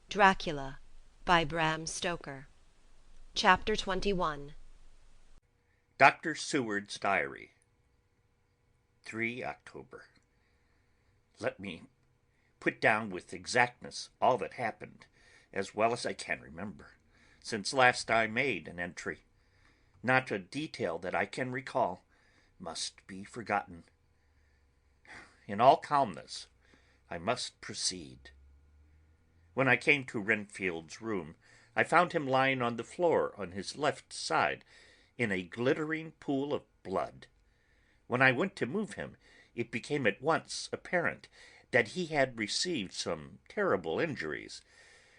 Dracula by Bram Stoker. Chapter 21. Dr. Seward's Diary. 3 October. Let me put down with exactness all that happened, as well as I can remember, since last I made an entry. Not a detail that I can recall must be forgotten. In all calmness, I must proceed. When I came to Renfield's room, I found him lying on the floor on his left side, in a glittering pool of blood. When I went to move him, it became at once apparent that he had received some terrible injuries.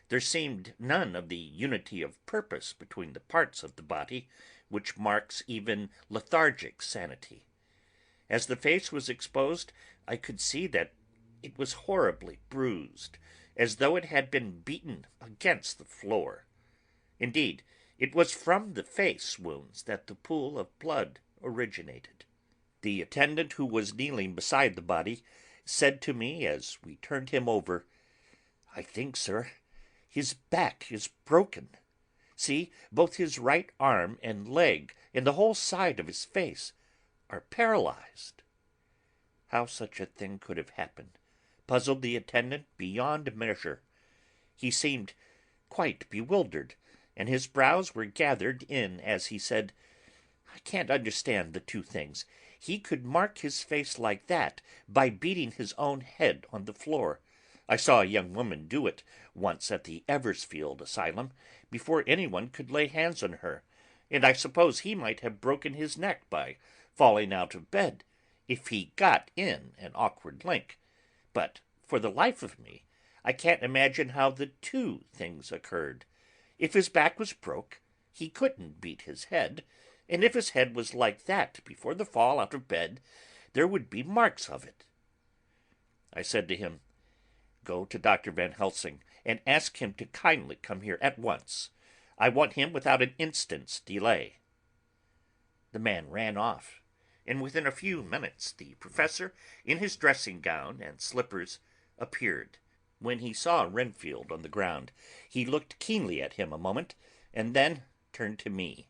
There seemed none of the unity of purpose between the parts of the body which marks even lethargic sanity. As the face was exposed, I could see that it was horribly bruised, as though it had been beaten against the floor. Indeed, it was from the face wounds that the pool of blood originated. The attendant who was kneeling beside the body said to me as we turned him over, "I think, sir, his back is broken. See, both his right arm and leg and the whole side of his face are paralyzed." How such a thing could have happened puzzled the attendant beyond measure. He seemed quite bewildered, and his brows were gathered in as he said, "I can't understand the two things. He could mark his face like that by beating his own head on the floor. I saw a young woman do it once at the Eversfield Asylum, before anyone could lay hands on her, and I suppose he might have broken his neck by falling out of bed, if he got in an awkward link. But for the life of me, I can't imagine how the two things occurred. If his back was broke, he couldn't beat his head, and if his head was like that before the fall out of bed, there would be marks of it." I said to him, "Go to Dr. Van Helsing and ask him to kindly come here at once. I want him without an instant's delay." The man ran off, and within a few minutes the professor, in his dressing gown and slippers, appeared. When he saw Renfield on the ground, he looked keenly at him a moment, and then turned to me.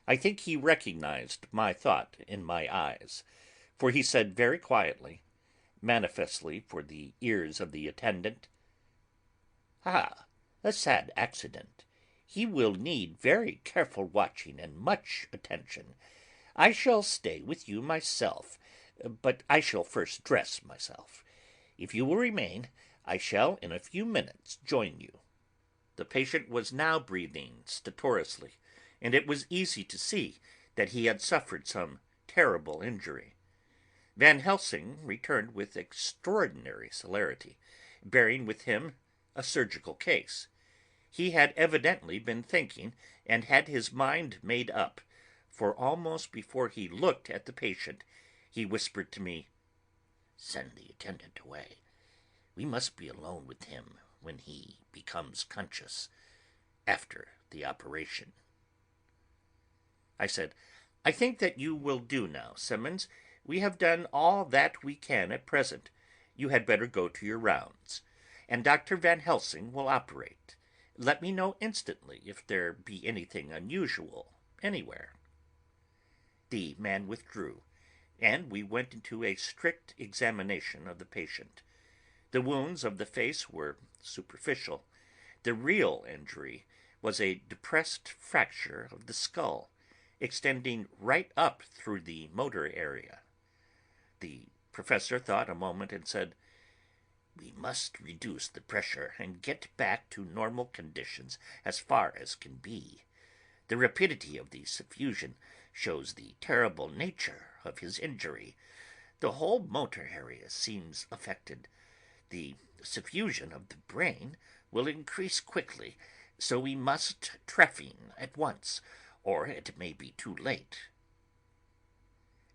I think he recognized my thought in my eyes, for he said very quietly, manifestly for the ears of the attendant, "Ah, a sad accident. He will need very careful watching and much attention. I shall stay with you myself, but I shall first dress myself. If you will remain, I shall in a few minutes join you." The patient was now breathing stertorously, and it was easy to see that he had suffered some terrible injury. Van Helsing returned with extraordinary celerity, bearing with him a surgical case. He had evidently been thinking, and had his mind made up, for almost before he looked at the patient, he whispered to me, "Send the attendant away. We must be alone with him when he becomes conscious, after the operation." I said, "I think that you will do now, Simmons. We have done all that we can at present. You had better go to your rounds, and Dr. Van Helsing will operate. Let me know instantly if there be anything unusual anywhere." The man withdrew, and we went into a strict examination of the patient. The wounds of the face were superficial. The real injury was a depressed fracture of the skull, extending right up through the motor area. The professor thought a moment and said, "We must reduce the pressure and get back to normal conditions as far as can be. The rapidity of the suffusion shows the terrible nature of his injury. The whole motor area seems affected. The suffusion of the brain will increase quickly, so we must trephine at once, or it may be too late."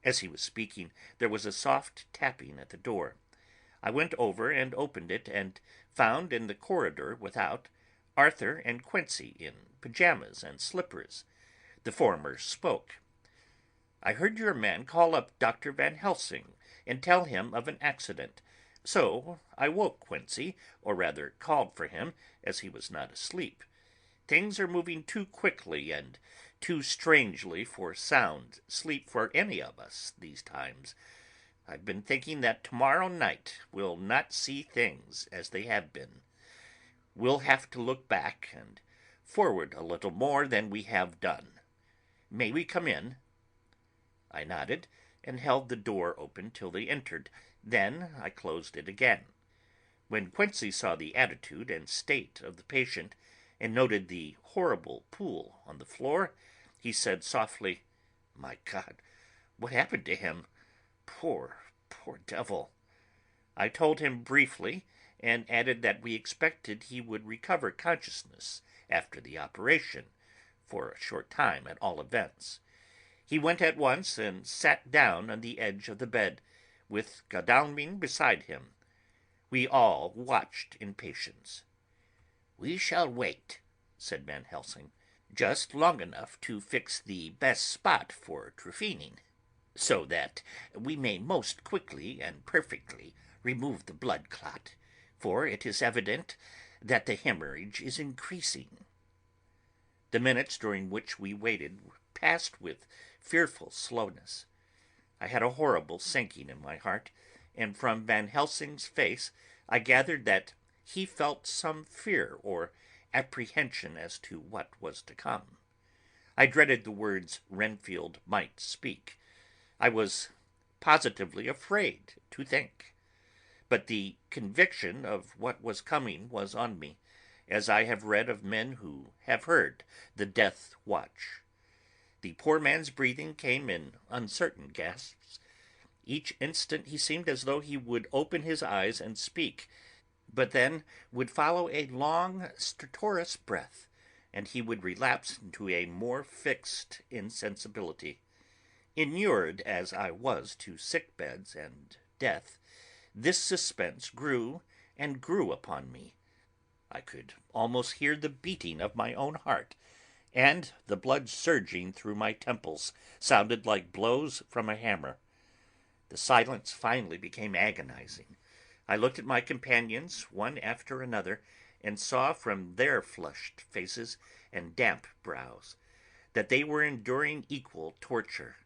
As he was speaking, there was a soft tapping at the door. I went over and opened it, and found in the corridor without Arthur and Quincey in pajamas and slippers. The former spoke. "I heard your man call up Dr. Van Helsing and tell him of an accident. So I woke Quincy, or rather called for him, as he was not asleep. Things are moving too quickly and too strangely for sound sleep for any of us these times. I've been thinking that tomorrow night we'll not see things as they have been. We'll have to look back and forward a little more than we have done. May we come in? I nodded and held the door open till they entered. Then I closed it again. When Quincy saw the attitude and state of the patient, and noted the horrible pool on the floor, he said softly, "My God, what happened to him? Poor devil." I told him briefly, and added that we expected he would recover consciousness after the operation, for a short time at all events. He went at once and sat down on the edge of the bed, with Godalming beside him. We all watched in patience. "We shall wait," said Van Helsing, "just long enough to fix the best spot for trephining, so that we may most quickly and perfectly remove the blood clot, for it is evident that the hemorrhage is increasing." The minutes during which we waited passed with fearful slowness. I had a horrible sinking in my heart, and from Van Helsing's face I gathered that he felt some fear or apprehension as to what was to come. I dreaded the words Renfield might speak. I was positively afraid to think. But the conviction of what was coming was on me, as I have read of men who have heard the death watch. The poor man's breathing came in uncertain gasps. Each instant he seemed as though he would open his eyes and speak, but then would follow a long stertorous breath, and he would relapse into a more fixed insensibility. Inured as I was to sick beds and death, this suspense grew and grew upon me. I could almost hear the beating of my own heart, and the blood surging through my temples sounded like blows from a hammer. The silence finally became agonizing. I looked at my companions, one after another, and saw from their flushed faces and damp brows that they were enduring equal torture.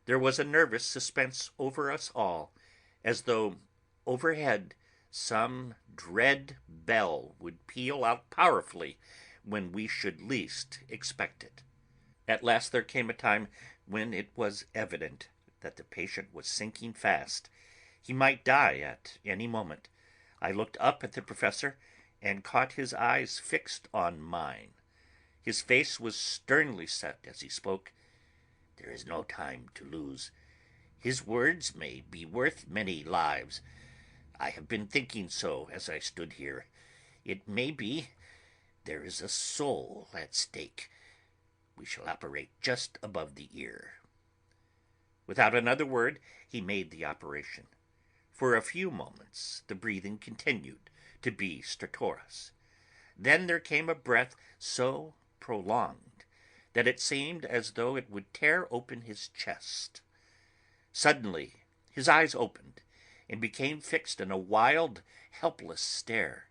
There was a nervous suspense over us all, as though overhead some dread bell would peal out powerfully when we should least expect it. At last there came a time when it was evident that the patient was sinking fast. He might die at any moment. I looked up at the professor and caught his eyes fixed on mine. His face was sternly set as he spoke. "There is no time to lose. His words may be worth many lives. I have been thinking so as I stood here. It may be there is a soul at stake. We shall operate just above the ear." Without another word, he made the operation. For a few moments the breathing continued to be stertorous. Then there came a breath so prolonged that it seemed as though it would tear open his chest. Suddenly his eyes opened and became fixed in a wild, helpless stare.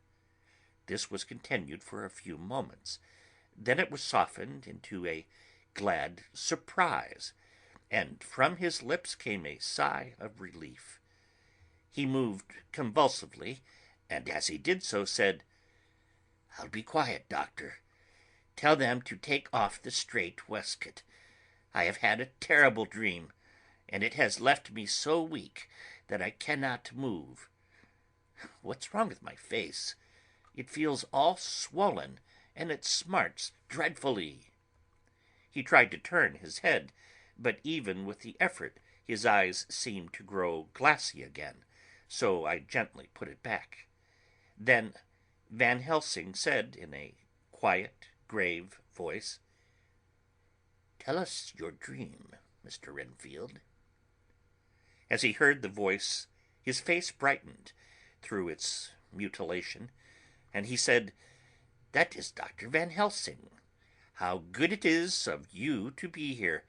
This was continued for a few moments. Then it was softened into a glad surprise, and from his lips came a sigh of relief. He moved convulsively, and as he did so said, "I'll be quiet, doctor. Tell them to take off the strait waistcoat. I have had a terrible dream, and it has left me so weak that I cannot move. What's wrong with my face? It feels all swollen, and it smarts dreadfully." He tried to turn his head, but even with the effort his eyes seemed to grow glassy again, so I gently put it back. Then Van Helsing said in a quiet, grave voice, "Tell us your dream, Mr. Renfield." As he heard the voice, his face brightened through its mutilation, and he said, "That is Dr. Van Helsing. How good it is of you to be here.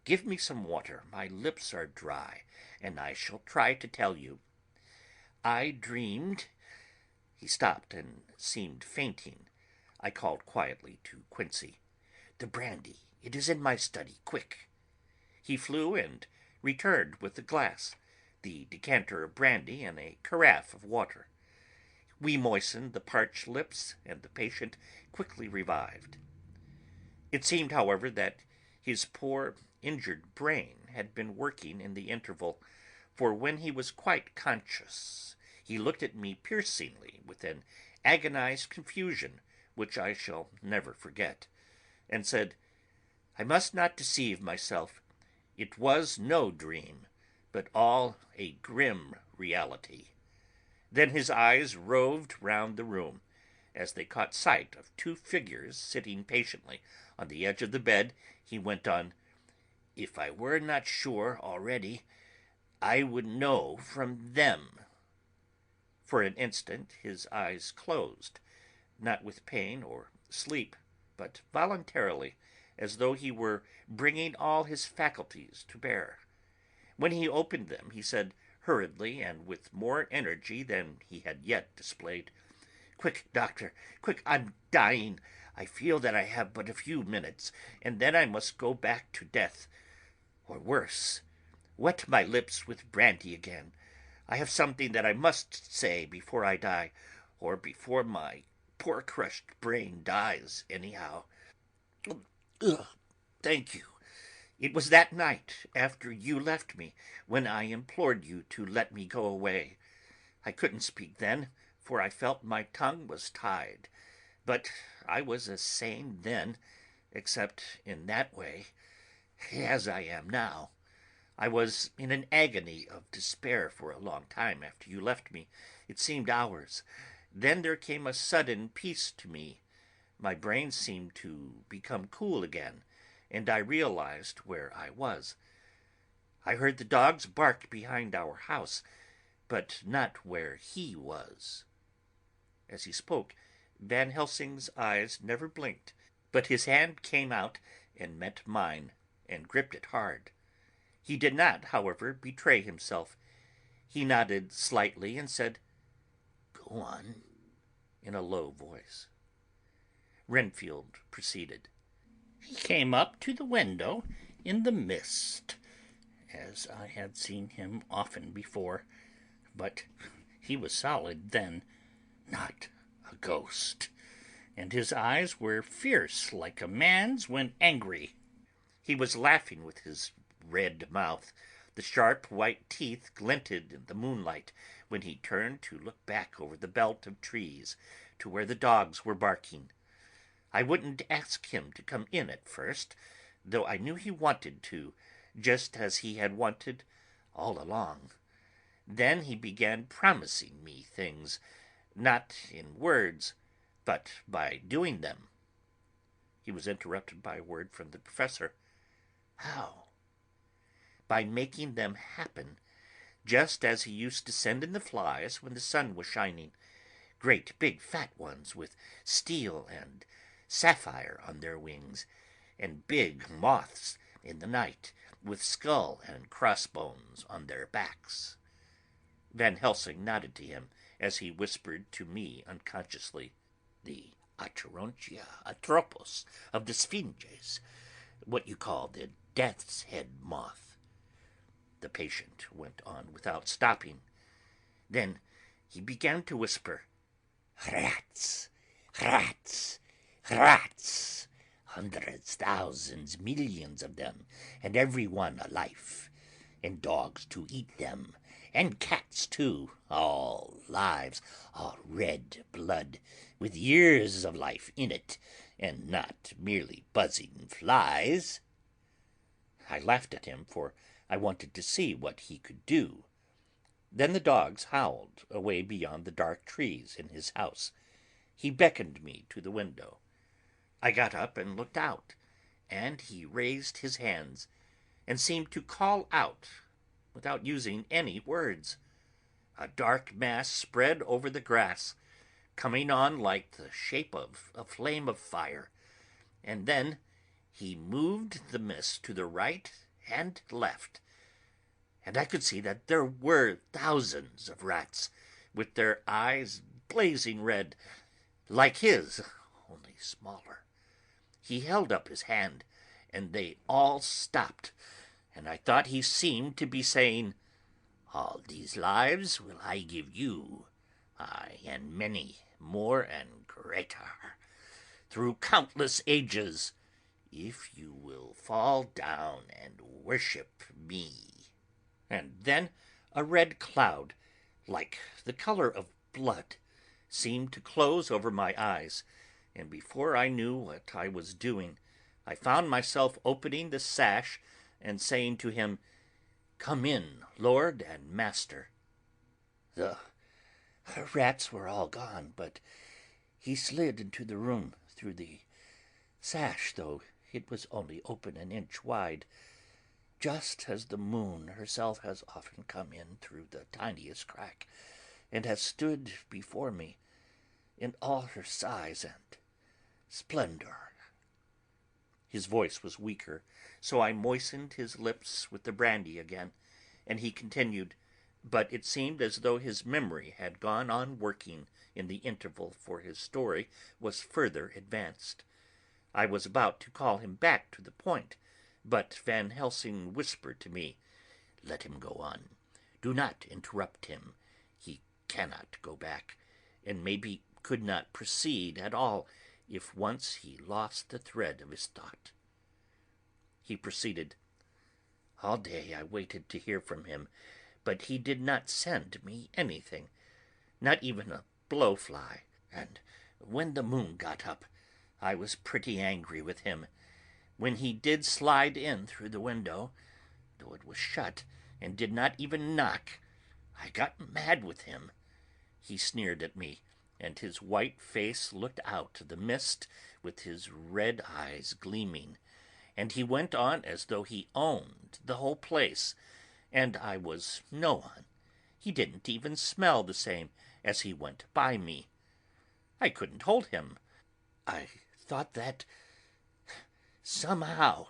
Give me some water. My lips are dry, and I shall try to tell you. I dreamed—" He stopped and seemed fainting. I called quietly to Quincy. "The brandy, it is in my study, quick." He flew and returned with the glass, the decanter of brandy, and a carafe of water. We moistened the parched lips, and the patient quickly revived. It seemed, however, that his poor injured brain had been working in the interval, for when he was quite conscious he looked at me piercingly with an agonized confusion which I shall never forget, and said, "I must not deceive myself. It was no dream, but all a grim reality." Then his eyes roved round the room. As they caught sight of two figures sitting patiently on the edge of the bed, he went on, "If I were not sure already, I would know from them." For an instant his eyes closed, not with pain or sleep, but voluntarily, as though he were bringing all his faculties to bear. When he opened them, he said hurriedly and with more energy than he had yet displayed, "Quick, doctor, quick, I'm dying. I feel that I have but a few minutes, and then I must go back to death, or worse, wet my lips with brandy again. I have something that I must say before I die, or before my poor crushed brain dies anyhow. Ugh, thank you. It was that night, after you left me, when I implored you to let me go away. I couldn't speak then, for I felt my tongue was tied, but I was as sane then, except in that way, as I am now. I was in an agony of despair for a long time after you left me. It seemed hours. Then there came a sudden peace to me. My brain seemed to become cool again, and I realized where I was. I heard the dogs bark behind our house, but not where he was." As he spoke, Van Helsing's eyes never blinked, but his hand came out and met mine and gripped it hard. He did not, however, betray himself. He nodded slightly and said, "Go on," in a low voice. Renfield proceeded. "He came up to the window in the mist, as I had seen him often before, but he was solid then, not a ghost, and his eyes were fierce like a man's when angry. He was laughing with his red mouth. The sharp white teeth glinted in the moonlight when he turned to look back over the belt of trees to where the dogs were barking. I wouldn't ask him to come in at first, though I knew he wanted to, just as he had wanted all along. Then he began promising me things, not in words, but by doing them." He was interrupted by a word from the professor. "How?" "By making them happen, just as he used to send in the flies when the sun was shining, great big fat ones with steel and sapphire on their wings, and big moths in the night with skull and crossbones on their backs." Van Helsing nodded to him as he whispered to me unconsciously, "The Acherontia atropos of the Sphinges, what you call the death's head moth." The patient went on without stopping. Then he began to whisper, "Rats, rats, rats, hundreds, thousands, millions of them, and every one alive, and dogs to eat them, and cats too, all lives, all red blood, with years of life in it, and not merely buzzing flies." I laughed at him, for I wanted to see what he could do. Then the dogs howled away beyond the dark trees in his house. He beckoned me to the window. I got up and looked out, and he raised his hands and seemed to call out without using any words. A dark mass spread over the grass, coming on like the shape of a flame of fire, and then he moved the mist to the right and left, and I could see that there were thousands of rats, with their eyes blazing red, like his, only smaller. He held up his hand, and they all stopped, and I thought he seemed to be saying, "All these lives will I give you, aye, and many more and greater, through countless ages, if you will fall down and worship me." And then a red cloud, like the color of blood, seemed to close over my eyes, and before I knew what I was doing, I found myself opening the sash and saying to him, "Come in, Lord and Master." The rats were all gone, but he slid into the room through the sash, though it was only open an inch wide, just as the moon herself has often come in through the tiniest crack, and has stood before me in all her size and splendor. His voice was weaker, so I moistened his lips with the brandy again, and he continued, but it seemed as though his memory had gone on working in the interval, for his story was further advanced. I was about to call him back to the point, but Van Helsing whispered to me, "Let him go on. Do not interrupt him. He cannot go back, and maybe could not proceed at all if once he lost the thread of his thought." He proceeded, "All day I waited to hear from him, but he did not send me anything, not even a blowfly, and when the moon got up, I was pretty angry with him. When he did slide in through the window, though it was shut, and did not even knock, I got mad with him. He sneered at me, and his white face looked out of the mist with his red eyes gleaming, and he went on as though he owned the whole place, and I was no one. He didn't even smell the same as he went by me. I couldn't hold him. I thought that somehow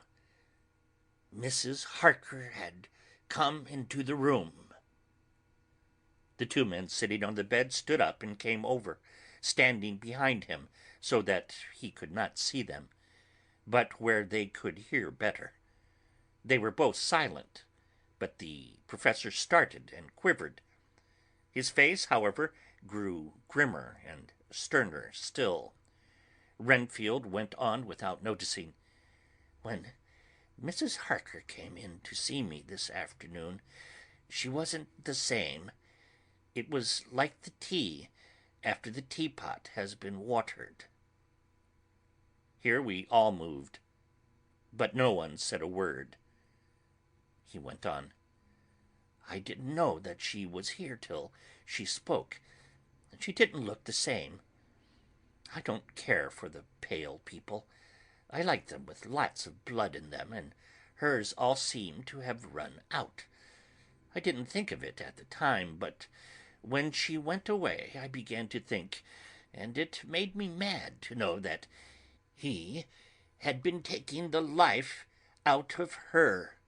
Mrs. Harker had come into the room." The two men sitting on the bed stood up and came over, standing behind him so that he could not see them, but where they could hear better. They were both silent, but the professor started and quivered. His face, however, grew grimmer and sterner still. Renfield went on without noticing. "When Mrs. Harker came in to see me this afternoon, she wasn't the same. It was like the tea after the teapot has been watered." Here we all moved, but no one said a word. He went on, "I didn't know that she was here till she spoke. She didn't look the same. I don't care for the pale people. I like them with lots of blood in them, and hers all seemed to have run out. I didn't think of it at the time, but when she went away I began to think, and it made me mad to know that he had been taking the life out of her."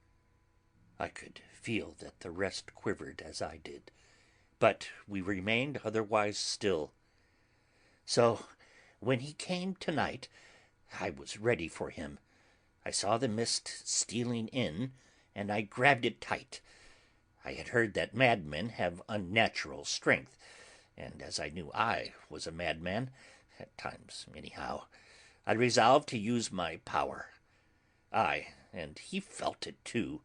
I could feel that the rest quivered as I did, but we remained otherwise still. "So when he came tonight, I was ready for him. I saw the mist stealing in, and I grabbed it tight. I had heard that madmen have unnatural strength, and as I knew I was a madman, at times anyhow, I resolved to use my power. Aye, and he felt it too,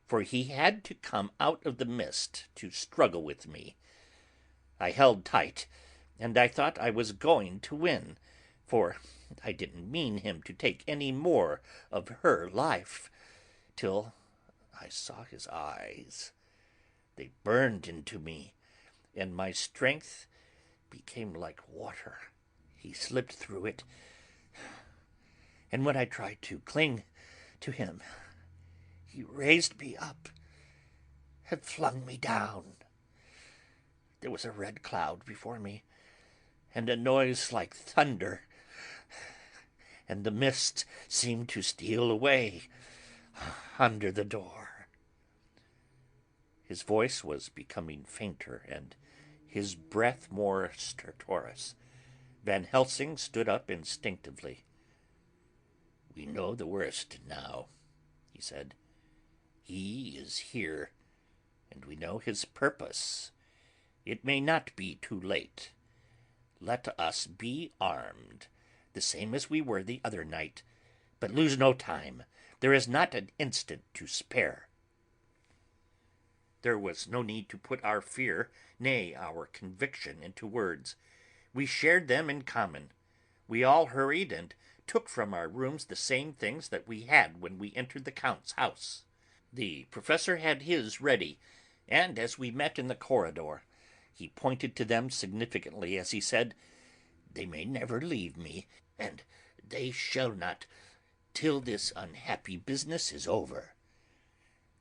for he had to come out of the mist to struggle with me. I held tight, and I thought I was going to win, for I didn't mean him to take any more of her life, till I saw his eyes. They burned into me, and my strength became like water. He slipped through it, and when I tried to cling to him, he raised me up and flung me down. There was a red cloud before me, and a noise like thunder, and the mist seemed to steal away under the door." His voice was becoming fainter, and his breath more stertorous. Van Helsing stood up instinctively. "We know the worst now," he said. "He is here, and we know his purpose. It may not be too late. Let us be armed, the same as we were the other night, but lose no time. There is not an instant to spare." There was no need to put our fear, nay, our conviction, into words. We shared them in common. We all hurried and took from our rooms the same things that we had when we entered the Count's house. The Professor had his ready, and as we met in the corridor, he pointed to them significantly as he said, "They may never leave me, and they shall not till this unhappy business is over.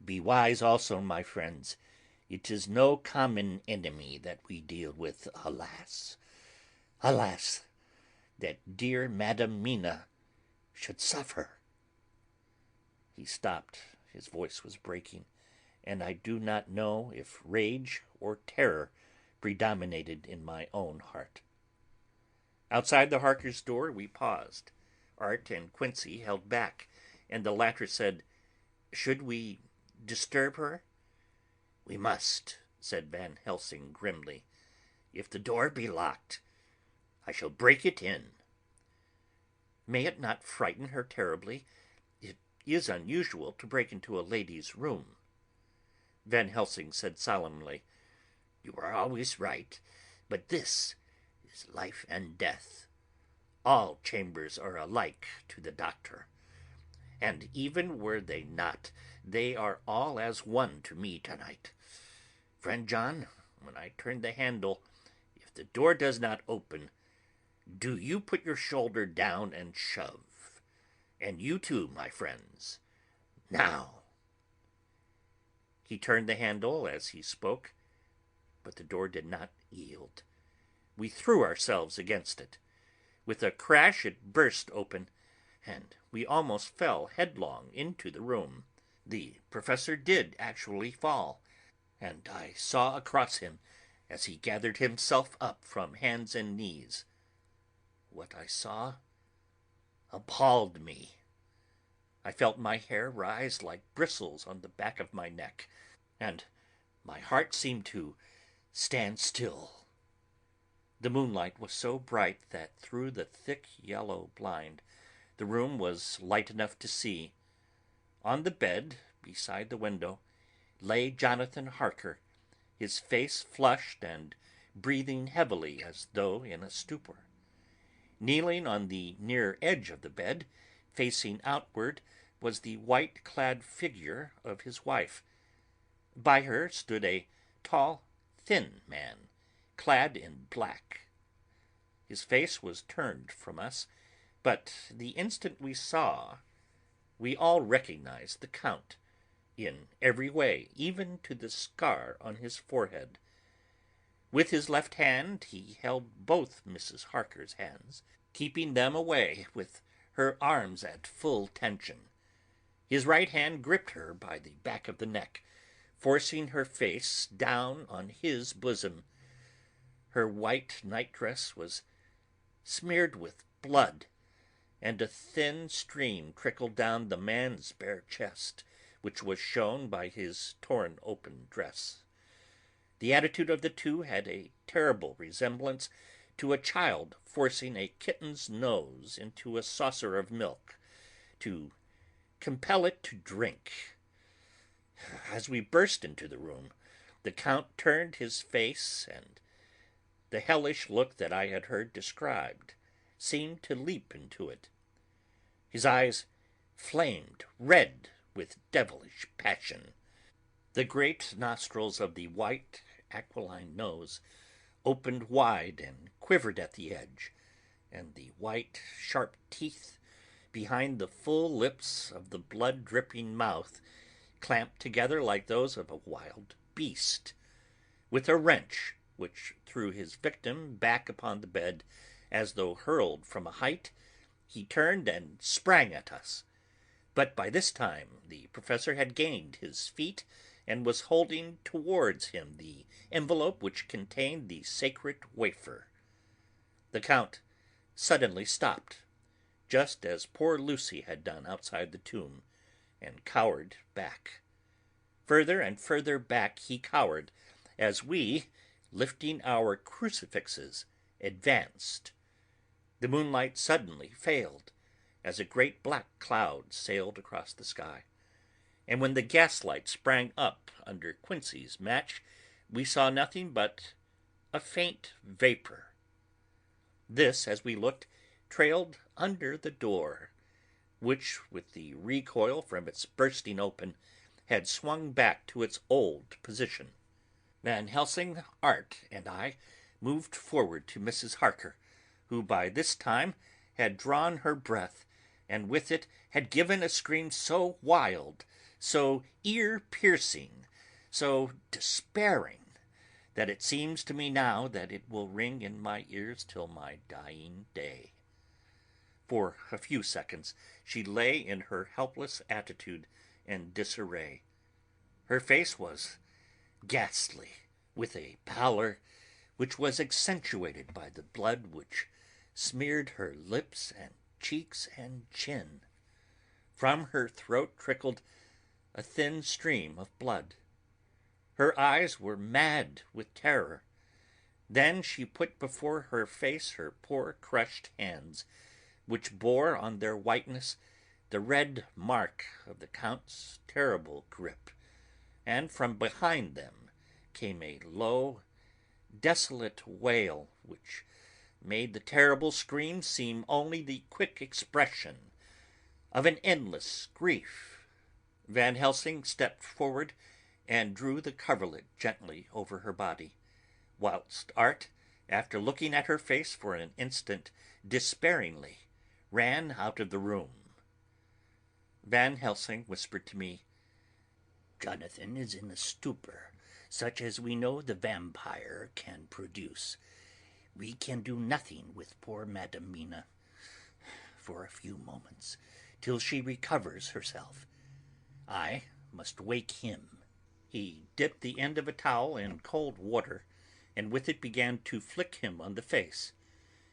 Be wise also, my friends. It is no common enemy that we deal with, alas. Alas, that dear Madam Mina should suffer." He stopped. His voice was breaking, and I do not know if rage or terror predominated in my own heart. Outside the Harkers' door we paused. Art and Quincy held back, and the latter said, "Should we disturb her?" "We must," said Van Helsing grimly. "If the door be locked, I shall break it in." "May it not frighten her terribly? It is unusual to break into a lady's room." Van Helsing said solemnly, "You are always right, but this is life and death. All chambers are alike to the doctor, and even were they not, they are all as one to me tonight. Friend John, when I turn the handle, if the door does not open, do you put your shoulder down and shove. And you too, my friends. Now." He turned the handle as he spoke, but the door did not yield. We threw ourselves against it. With a crash it burst open, and we almost fell headlong into the room. The Professor did actually fall, and I saw across him as he gathered himself up from hands and knees. What I saw appalled me. I felt my hair rise like bristles on the back of my neck, and my heart seemed to stand still. The moonlight was so bright that through the thick yellow blind the room was light enough to see. On the bed, beside the window, lay Jonathan Harker, his face flushed and breathing heavily as though in a stupor. Kneeling on the near edge of the bed, facing outward, was the white-clad figure of his wife. By her stood a tall, thin man, clad in black. His face was turned from us, but the instant we saw, we all recognized the Count, in every way, even to the scar on his forehead. With his left hand he held both Mrs. Harker's hands, keeping them away with her arms at full tension. His right hand gripped her by the back of the neck, forcing her face down on his bosom. Her white nightdress was smeared with blood, and a thin stream trickled down the man's bare chest, which was shown by his torn open dress. The attitude of the two had a terrible resemblance to a child forcing a kitten's nose into a saucer of milk to compel it to drink. As we burst into the room, the Count turned his face, and the hellish look that I had heard described seemed to leap into it. His eyes flamed red with devilish passion. The great nostrils of the white, aquiline nose opened wide and quivered at the edge, and the white, sharp teeth behind the full lips of the blood-dripping mouth clamped together like those of a wild beast. With a wrench which threw his victim back upon the bed as though hurled from a height, he turned and sprang at us. But by this time the Professor had gained his feet and was holding towards him the envelope which contained the sacred wafer. The Count suddenly stopped, just as poor Lucy had done outside the tomb, and cowered back. Further and further back he cowered, as we, lifting our crucifixes, advanced. The moonlight suddenly failed, as a great black cloud sailed across the sky, and when the gaslight sprang up under Quincy's match, we saw nothing but a faint vapor. This, as we looked, trailed under the door, which, with the recoil from its bursting open, had swung back to its old position. Van Helsing, Art, and I moved forward to Mrs. Harker, who by this time had drawn her breath, and with it had given a scream so wild, so ear-piercing, so despairing, that it seems to me now that it will ring in my ears till my dying day. For a few seconds she lay in her helpless attitude and disarray. Her face was ghastly, with a pallor which was accentuated by the blood which smeared her lips and cheeks and chin. From her throat trickled a thin stream of blood. Her eyes were mad with terror. Then she put before her face her poor crushed hands, which bore on their whiteness the red mark of the Count's terrible grip, and from behind them came a low, desolate wail which made the terrible scream seem only the quick expression of an endless grief. Van Helsing stepped forward and drew the coverlet gently over her body, whilst Art, after looking at her face for an instant despairingly, ran out of the room. Van Helsing whispered to me, "Jonathan is in a stupor, such as we know the vampire can produce. We can do nothing with poor Madam Mina for a few moments, till she recovers herself. I must wake him." He dipped the end of a towel in cold water, and with it began to flick him on the face,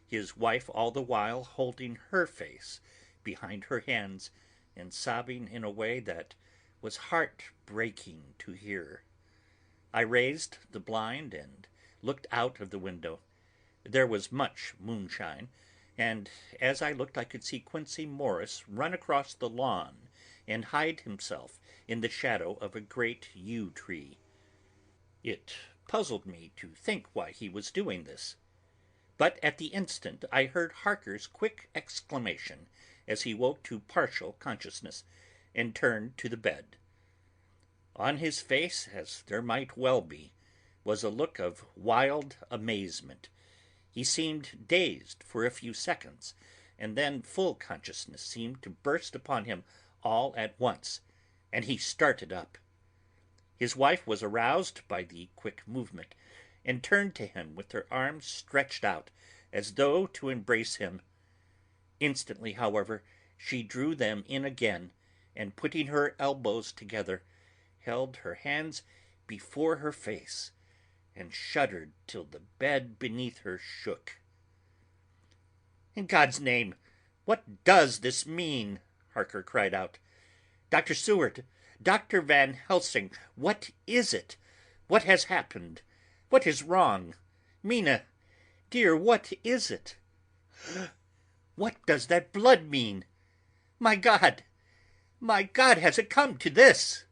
his wife all the while holding her face behind her hands and sobbing in a way that was heart-breaking to hear. I raised the blind and looked out of the window. There was much moonshine, and as I looked I could see Quincey Morris run across the lawn and hide himself in the shadow of a great yew tree. It puzzled me to think why he was doing this. But at the instant I heard Harker's quick exclamation as he woke to partial consciousness and turned to the bed. On his face, as there might well be, was a look of wild amazement. He seemed dazed for a few seconds, and then full consciousness seemed to burst upon him all at once, and he started up. His wife was aroused by the quick movement, and turned to him with her arms stretched out, as though to embrace him. Instantly, however, she drew them in again, and putting her elbows together, held her hands before her face, and shuddered till the bed beneath her shook. "In God's name, what does this mean?" Harker cried out. "Dr. Seward, Dr. Van Helsing, what is it? What has happened? What is wrong? Mina, dear, what is it? What does that blood mean? My God, has it come to this?"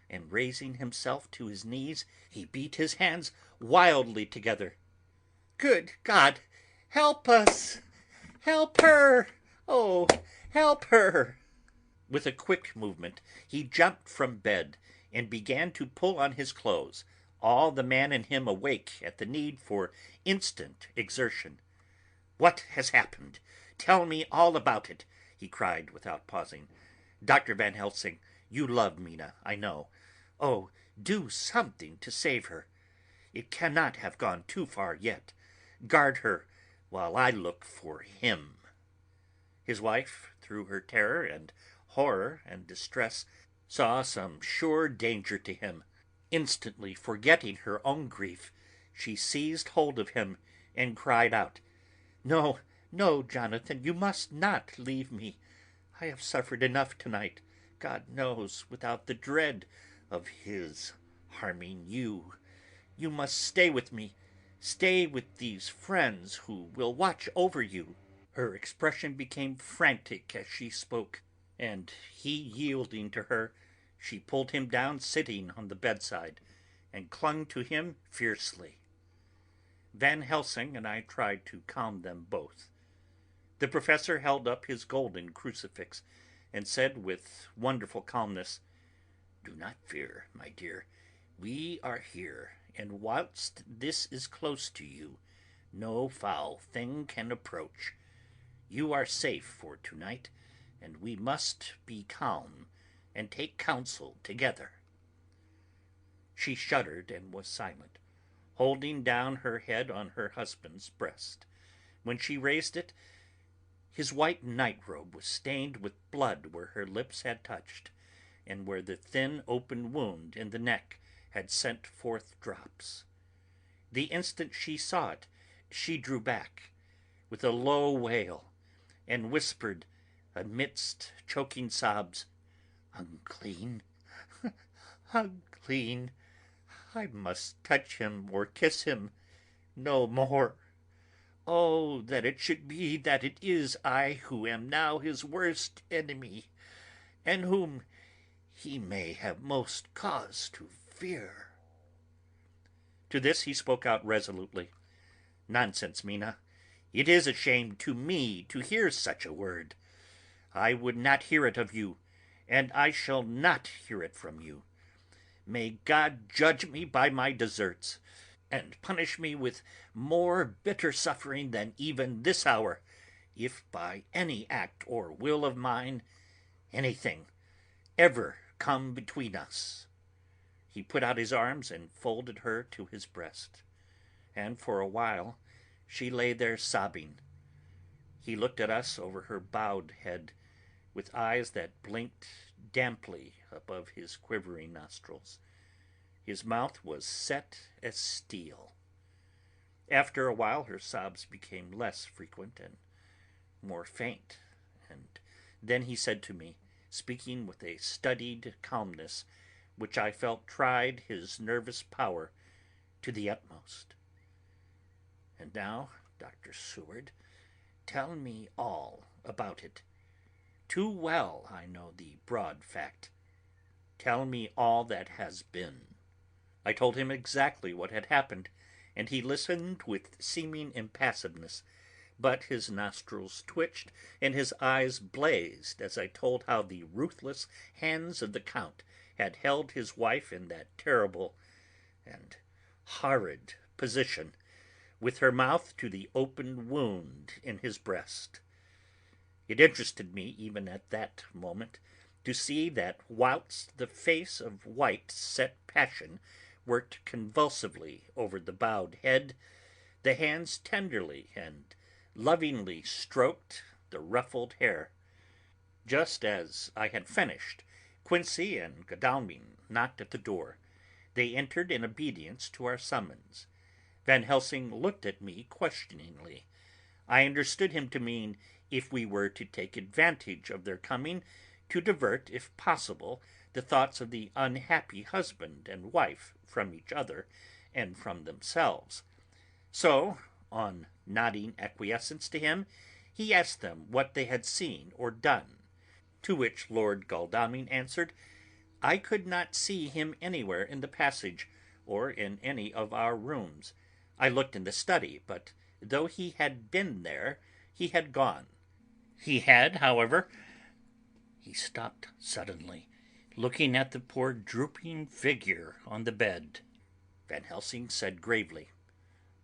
And raising himself to his knees, he beat his hands wildly together. "Good God, help us! Help her! Oh, help her!" With a quick movement, he jumped from bed and began to pull on his clothes, all the man in him awake at the need for instant exertion. "What has happened? Tell me all about it," he cried without pausing. "Dr. Van Helsing, you love Mina, I know. Oh, do something to save her. It cannot have gone too far yet. Guard her while I look for him." His wife, through her terror and horror and distress, saw some sure danger to him. Instantly forgetting her own grief, she seized hold of him and cried out, "No, no, Jonathan, you must not leave me. I have suffered enough tonight, God knows, without the dread of his harming you. You must stay with me, stay with these friends who will watch over you." Her expression became frantic as she spoke, and he yielding to her, she pulled him down sitting on the bedside, and clung to him fiercely. Van Helsing and I tried to calm them both. The professor held up his golden crucifix, and said with wonderful calmness, "Do not fear, my dear. We are here, and whilst this is close to you, no foul thing can approach. You are safe for tonight, and we must be calm and take counsel together." She shuddered and was silent, holding down her head on her husband's breast. When she raised it, his white night-robe was stained with blood where her lips had touched, and where the thin open wound in the neck had sent forth drops. The instant she saw it, she drew back, with a low wail, and whispered, amidst choking sobs, "Unclean, unclean! I must touch him or kiss him no more. Oh, that it should be that it is I who am now his worst enemy, and whom he may have most cause to fear." To this he spoke out resolutely, "Nonsense, Mina. It is a shame to me to hear such a word. I would not hear it of you, and I shall not hear it from you. May God judge me by my deserts, and punish me with more bitter suffering than even this hour, if by any act or will of mine anything ever come between us." He put out his arms and folded her to his breast, and for a while she lay there sobbing. He looked at us over her bowed head, with eyes that blinked damply above his quivering nostrils. His mouth was set as steel. After a while her sobs became less frequent and more faint, and then he said to me, speaking with a studied calmness which I felt tried his nervous power to the utmost, "And now, Dr. Seward, tell me all about it. Too well I know the broad fact. Tell me all that has been." I told him exactly what had happened, and he listened with seeming impassiveness, but his nostrils twitched and his eyes blazed as I told how the ruthless hands of the Count had held his wife in that terrible and horrid position, with her mouth to the open wound in his breast. It interested me even at that moment to see that whilst the face of white set passion worked convulsively over the bowed head, the hands tenderly and lovingly stroked the ruffled hair. Just as I had finished, Quincey and Godalming knocked at the door. They entered in obedience to our summons. Van Helsing looked at me questioningly. I understood him to mean if we were to take advantage of their coming to divert, if possible, the thoughts of the unhappy husband and wife from each other and from themselves. So, on nodding acquiescence to him, he asked them what they had seen or done, to which Lord Godalming answered, "I could not see him anywhere in the passage, or in any of our rooms. I looked in the study, but though he had been there, he had gone. He had, however—" He stopped suddenly, looking at the poor drooping figure on the bed. Van Helsing said gravely,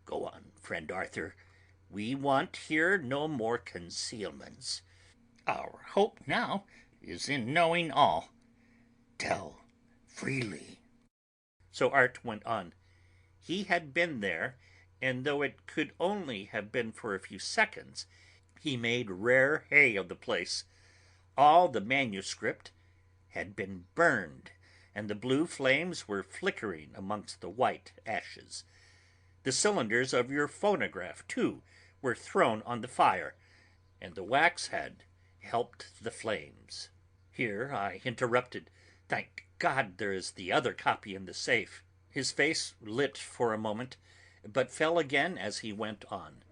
"Go on, friend Arthur. We want here no more concealments. Our hope now is in knowing all. Tell freely." So Art went on. He had been there, and though it could only have been for a few seconds, he made rare hay of the place. All the manuscript had been burned, and the blue flames were flickering amongst the white ashes. The cylinders of your phonograph, too, were thrown on the fire, and the wax had helped the flames. Here I interrupted. Thank God there is the other copy in the safe. His face lit for a moment, but fell again as he went on.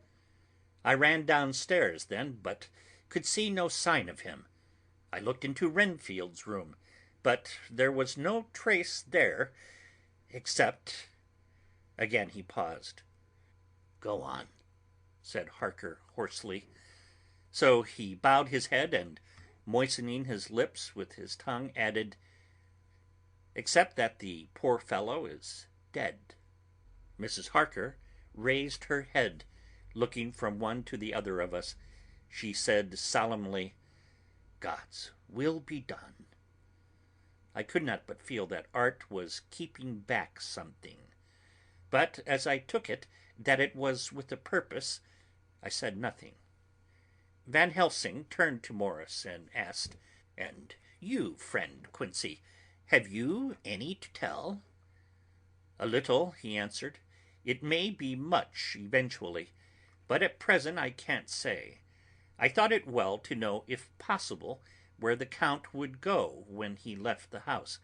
I ran downstairs then, but could see no sign of him. I looked into Renfield's room, but there was no trace there, except... Again he paused. "Go on," said Harker hoarsely. So he bowed his head and, moistening his lips with his tongue, added, "Except that the poor fellow is dead." Mrs. Harker raised her head, looking from one to the other of us. She said solemnly, "God's will be done." I could not but feel that art was keeping back something. But as I took it that it was with a purpose, I said nothing. Van Helsing turned to Morris and asked, "And you, friend Quincey, have you any to tell?" "A little," he answered. "It may be much eventually, but at present I can't say. I thought it well to know, if possible, where the Count would go when he left the house.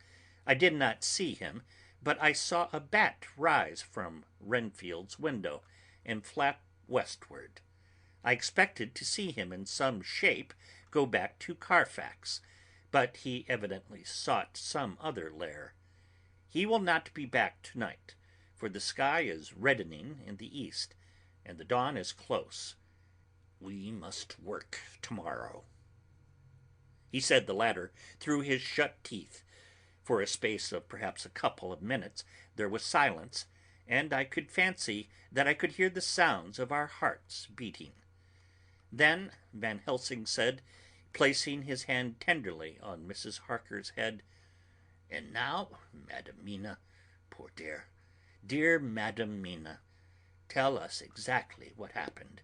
I did not see him, but I saw a bat rise from Renfield's window and flap westward. I expected to see him in some shape go back to Carfax, but he evidently sought some other lair. He will not be back tonight, for the sky is reddening in the east, and the dawn is close. We must work tomorrow." He said the latter through his shut teeth. For a space of perhaps a couple of minutes there was silence, and I could fancy that I could hear the sounds of our hearts beating. Then Van Helsing said, placing his hand tenderly on Mrs. Harker's head, "And now, Madam Mina, poor dear Madam Mina, tell us exactly what happened.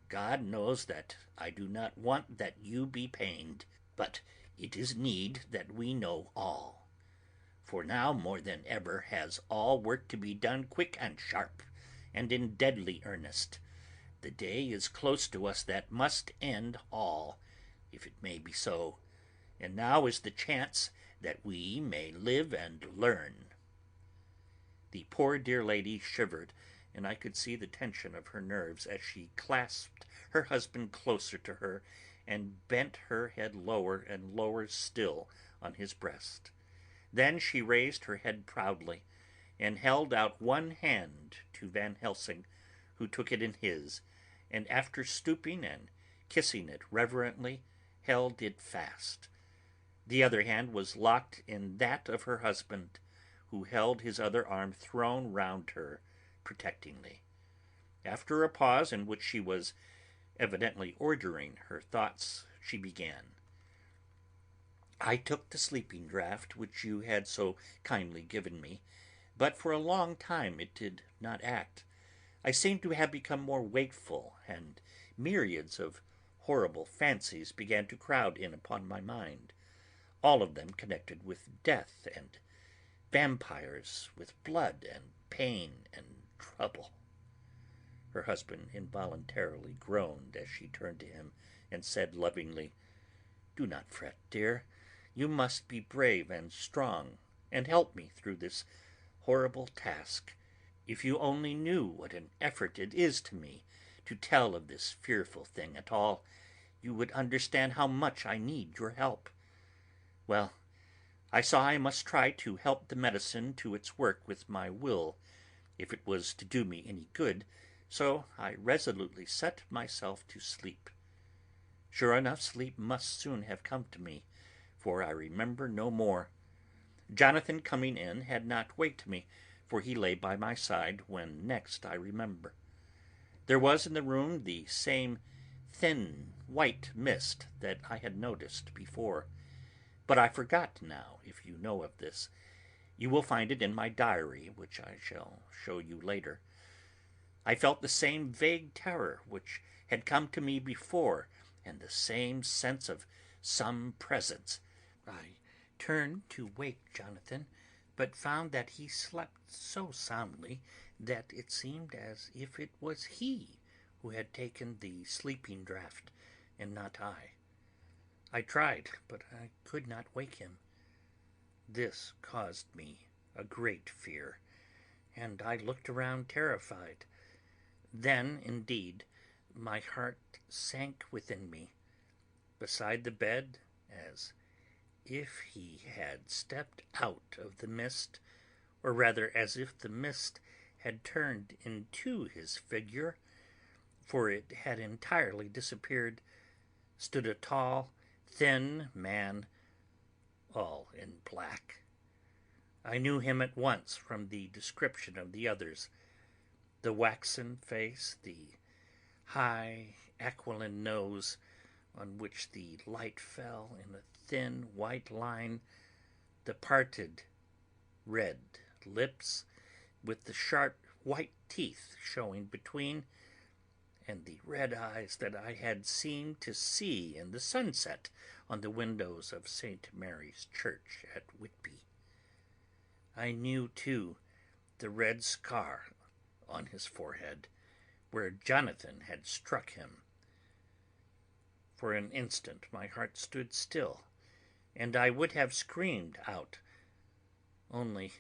God knows that I do not want that you be pained, but it is need that we know all. For now more than ever has all work to be done quick and sharp, and in deadly earnest. The day is close to us that must end all, if it may be so, and now is the chance that we may live and learn." The poor dear lady shivered, and I could see the tension of her nerves as she clasped her husband closer to her and bent her head lower and lower still on his breast. Then she raised her head proudly and held out one hand to Van Helsing, who took it in his, and after stooping and kissing it reverently, held it fast. The other hand was locked in that of her husband, who held his other arm thrown round her protectingly. After a pause in which she was evidently ordering her thoughts, she began. "I took the sleeping draught which you had so kindly given me, but for a long time it did not act. I seemed to have become more wakeful, and myriads of horrible fancies began to crowd in upon my mind, all of them connected with death and vampires, with blood and pain and trouble." Her husband involuntarily groaned as she turned to him and said lovingly, "Do not fret, dear. You must be brave and strong, and help me through this horrible task. If you only knew what an effort it is to me to tell of this fearful thing at all, you would understand how much I need your help. Well, I saw I must try to help the medicine to its work with my will, if it was to do me any good, so I resolutely set myself to sleep. Sure enough, sleep must soon have come to me, for I remember no more. Jonathan coming in had not waked me, for he lay by my side when next I remember. There was in the room the same thin white mist that I had noticed before, but I forgot now, if you know of this. You will find it in my diary, which I shall show you later. I felt the same vague terror which had come to me before, and the same sense of some presence. I turned to wake Jonathan, but found that he slept so soundly that it seemed as if it was he who had taken the sleeping draught, and not I. I tried, but I could not wake him. This caused me a great fear, and I looked around terrified. Then, indeed, my heart sank within me. Beside the bed, as if he had stepped out of the mist, or rather as if the mist had turned into his figure, for it had entirely disappeared, stood a tall, thin man, all in black. I knew him at once from the description of the others. The waxen face, the high aquiline nose, on which the light fell in a thin white line, the parted red lips, with the sharp white teeth showing between, and the red eyes that I had seemed to see in the sunset on the windows of St. Mary's Church at Whitby. I knew, too, the red scar on his forehead, where Jonathan had struck him. For an instant my heart stood still, and I would have screamed out, only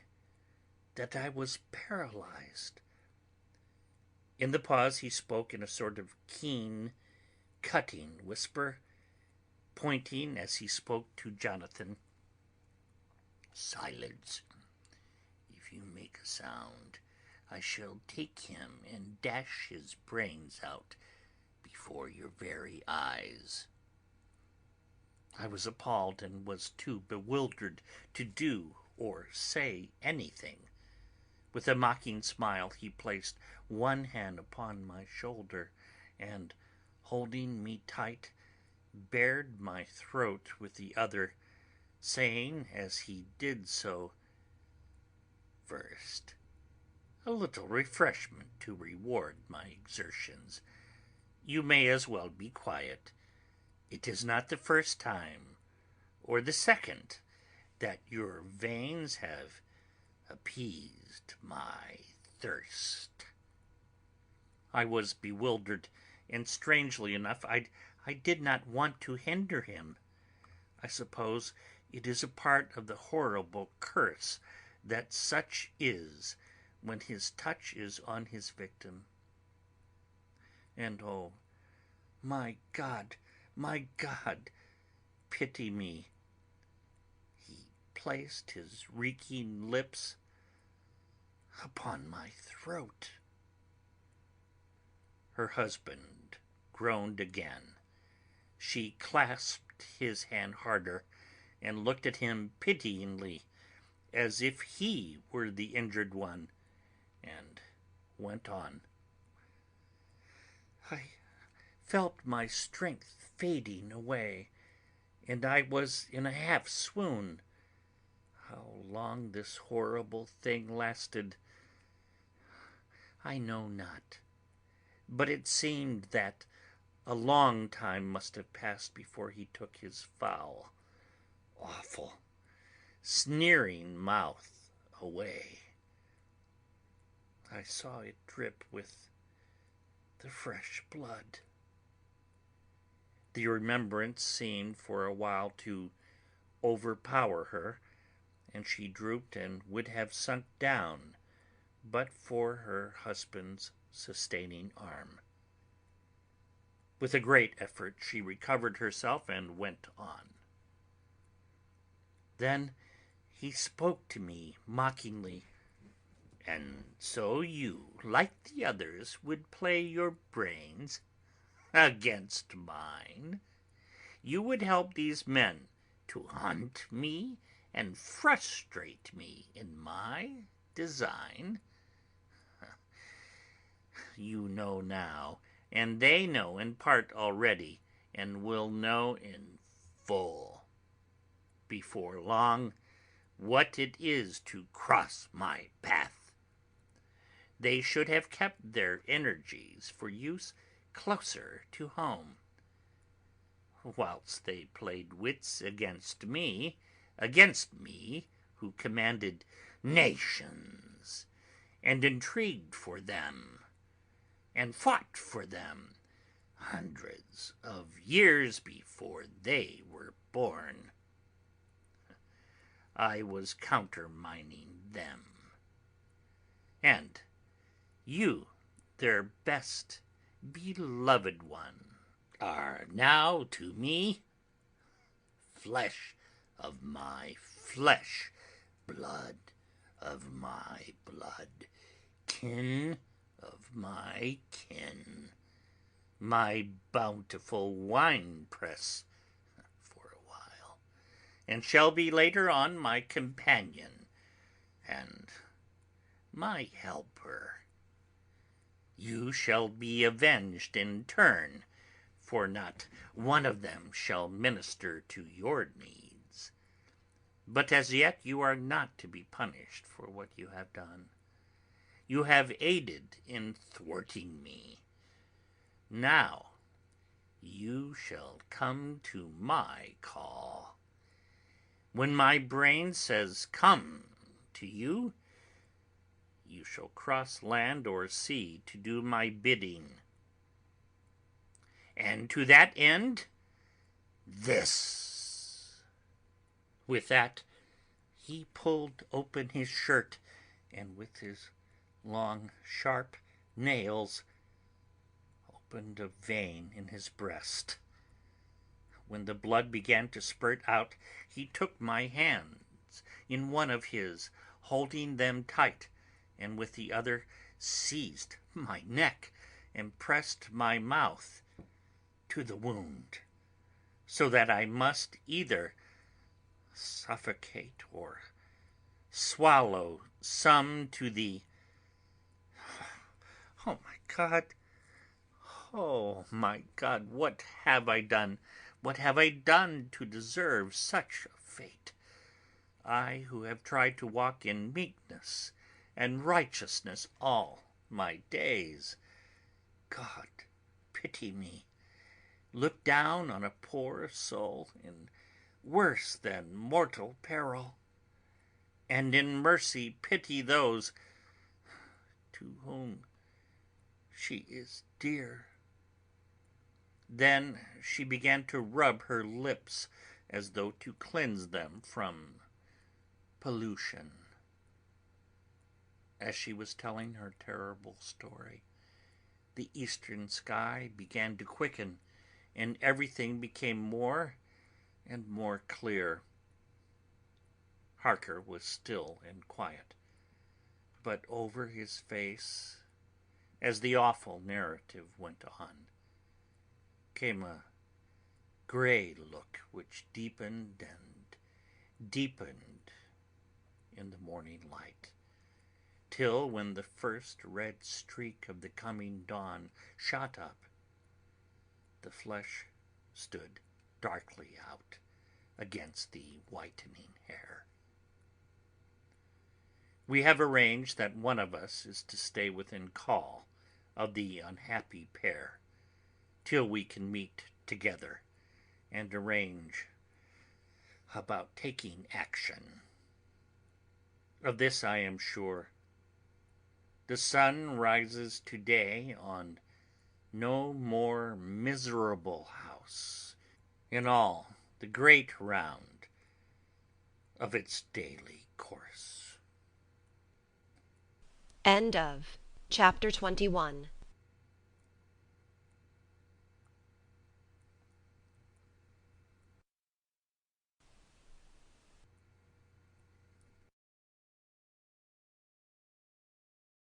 that I was paralyzed. In the pause he spoke in a sort of keen, cutting whisper, pointing as he spoke to Jonathan. "Silence! If you make a sound, I shall take him and dash his brains out before your very eyes." I was appalled and was too bewildered to do or say anything. With a mocking smile he placed one hand upon my shoulder and, holding me tight, bared my throat with the other, saying as he did so, "First, a little refreshment to reward my exertions. You may as well be quiet. It is not the first time, or the second, that your veins have appeased my thirst." I was bewildered, and strangely enough, I did not want to hinder him. I suppose it is a part of the horrible curse that such is when his touch is on his victim. And oh, my God, pity me. He placed his reeking lips upon my throat. Her husband groaned again. She clasped his hand harder and looked at him pityingly, as if he were the injured one, and went on. "I felt my strength fading away, and I was in a half swoon. How long this horrible thing lasted, I know not, but it seemed that a long time must have passed before he took his foul, awful, sneering mouth away. I saw it drip with the fresh blood." The remembrance seemed for a while to overpower her, and she drooped and would have sunk down but for her husband's sustaining arm. With a great effort she recovered herself and went on. Then he spoke to me mockingly. "And so you, like the others, would play your brains against mine? You would help these men to hunt me and frustrate me in my design? You know now, and they know in part already, and will know in full before long what it is to cross my path. They should have kept their energies for use closer to home. Whilst they played wits against me, against me, who commanded nations, and intrigued for them, and fought for them hundreds of years before they were born. I was countermining them. And you, their best beloved one, are now to me flesh of my flesh, blood of my blood, kin of my kin, my bountiful wine press for a while, and shall be later on my companion and my helper. You shall be avenged in turn, for not one of them shall minister to your needs. But as yet you are not to be punished for what you have done. You have aided in thwarting me. Now you shall come to my call. When my brain says come to you, you shall cross land or sea to do my bidding. And to that end, this. With that, he pulled open his shirt, and with his long, sharp nails opened a vein in his breast. When the blood began to spurt out, he took my hands in one of his, holding them tight, and with the other seized my neck and pressed my mouth to the wound, so that I must either suffocate or swallow some to the... Oh my God! Oh my God! What have I done? What have I done to deserve such a fate? I who have tried to walk in meekness and righteousness all my days. God, pity me. Look down on a poor soul in worse than mortal peril, and in mercy pity those to whom she is dear. Then she began to rub her lips as though to cleanse them from pollution. As she was telling her terrible story, the eastern sky began to quicken, and everything became more and more clear. Harker was still and quiet, but over his face, as the awful narrative went on, came a gray look which deepened and deepened in the morning light, till when the first red streak of the coming dawn shot up, the flesh stood darkly out against the whitening hair. We have arranged that one of us is to stay within call of the unhappy pair till we can meet together and arrange about taking action. Of this I am sure. The sun rises today on no more miserable house in all the great round of its daily course. End of Chapter 21.